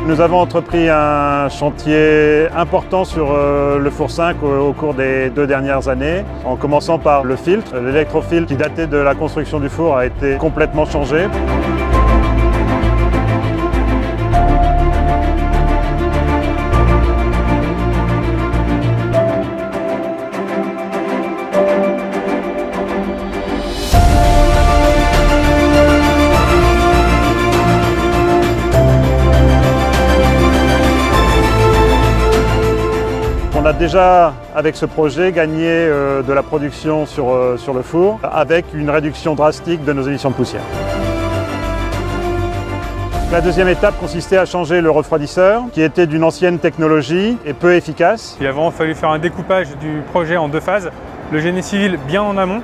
Nous avons entrepris un chantier important sur le four 5 au cours des 2 dernières années, en commençant par le filtre. L'électrofiltre qui datait de la construction du four a été complètement changé. On a déjà, avec ce projet, gagné de la production sur le four, avec une réduction drastique de nos émissions de poussière. La deuxième étape consistait à changer le refroidisseur, qui était d'une ancienne technologie et peu efficace. Il a vraiment fallu faire un découpage du projet en 2 phases, le génie civil bien en amont,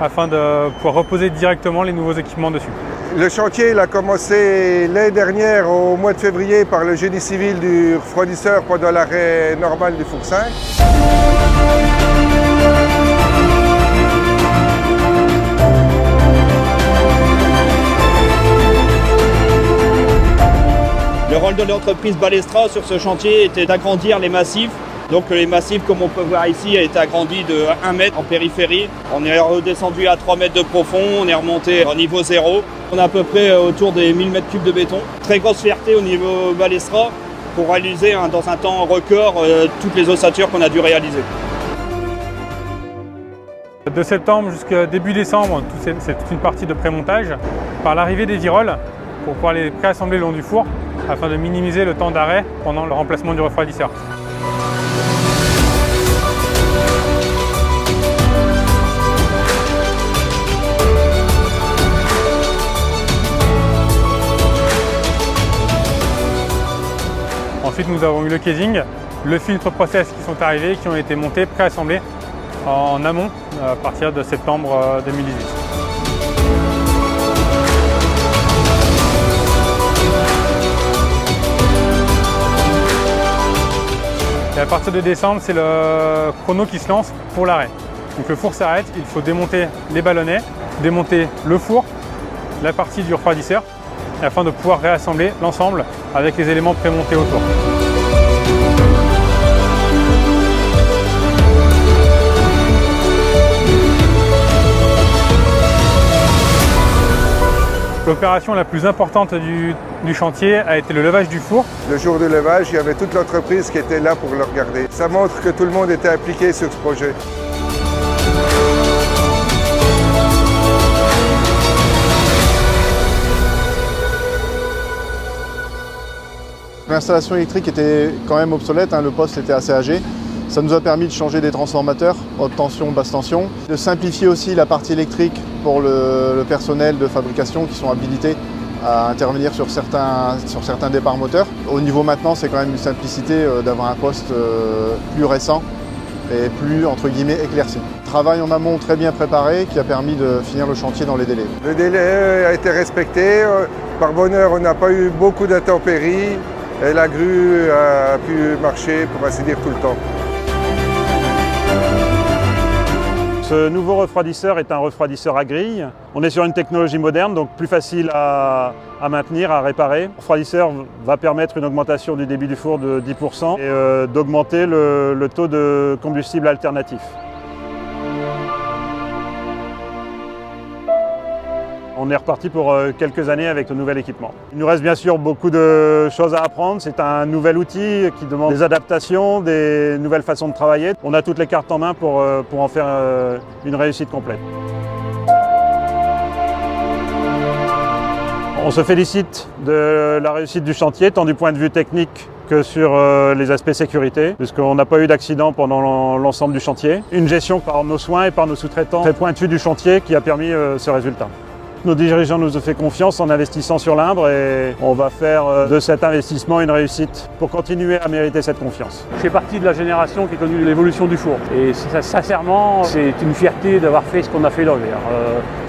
afin de pouvoir reposer directement les nouveaux équipements dessus. Le chantier il a commencé l'année dernière au mois de février par le génie civil du refroidisseur pendant l'arrêt normal du four 5. Le rôle de l'entreprise Balestra sur ce chantier était d'agrandir les massifs. Donc les massifs, comme on peut voir ici, a été agrandi de 1 mètre en périphérie. On est redescendu à 3 mètres de profond, on est remonté au niveau 0. On a à peu près autour des 1000 mètres cubes de béton. Très grosse fierté au niveau Balestra pour réaliser dans un temps record toutes les ossatures qu'on a dû réaliser. De septembre jusqu'à début décembre, c'est toute une partie de pré-montage. Par l'arrivée des viroles, pour pouvoir les préassembler le long du four, afin de minimiser le temps d'arrêt pendant le remplacement du refroidisseur. Ensuite, nous avons eu le casing, le filtre process qui sont arrivés, qui ont été montés, préassemblés en amont à partir de septembre 2018. Et à partir de décembre, c'est le chrono qui se lance pour l'arrêt. Donc le four s'arrête, il faut démonter les ballonnets, démonter le four, la partie du refroidisseur, afin de pouvoir réassembler l'ensemble avec les éléments prémontés autour. L'opération la plus importante du chantier a été le levage du four. Le jour du levage, il y avait toute l'entreprise qui était là pour le regarder. Ça montre que tout le monde était impliqué sur ce projet. L'installation électrique était quand même obsolète, le poste était assez âgé. Ça nous a permis de changer des transformateurs, haute tension, basse tension, de simplifier aussi la partie électrique pour le personnel de fabrication qui sont habilités à intervenir sur certains départs moteurs. Au niveau maintenance, c'est quand même une simplicité d'avoir un poste plus récent et plus, entre guillemets, éclairci. Travail en amont très bien préparé qui a permis de finir le chantier dans les délais. Le délai a été respecté. Par bonheur, on n'a pas eu beaucoup d'intempéries et la grue a pu marcher, pour ainsi dire, tout le temps. Ce nouveau refroidisseur est un refroidisseur à grille. On est sur une technologie moderne, donc plus facile à maintenir, à réparer. Le refroidisseur va permettre une augmentation du débit du four de 10% et d'augmenter le taux de combustible alternatif. On est reparti pour quelques années avec le nouvel équipement. Il nous reste bien sûr beaucoup de choses à apprendre. C'est un nouvel outil qui demande des adaptations, des nouvelles façons de travailler. On a toutes les cartes en main pour en faire une réussite complète. On se félicite de la réussite du chantier, tant du point de vue technique que sur les aspects sécurité, puisqu'on n'a pas eu d'accident pendant l'ensemble du chantier. Une gestion par nos soins et par nos sous-traitants très pointue du chantier qui a permis ce résultat. Nos dirigeants nous ont fait confiance en investissant sur l'Indre et on va faire de cet investissement une réussite pour continuer à mériter cette confiance. Je fais partie de la génération qui a connu l'évolution du four et sincèrement c'est une fierté d'avoir fait ce qu'on a fait dans le verre.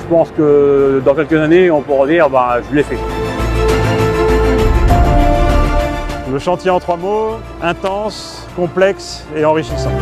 Je pense que dans quelques années on pourra dire je l'ai fait. Le chantier en 3 mots, intense, complexe et enrichissant.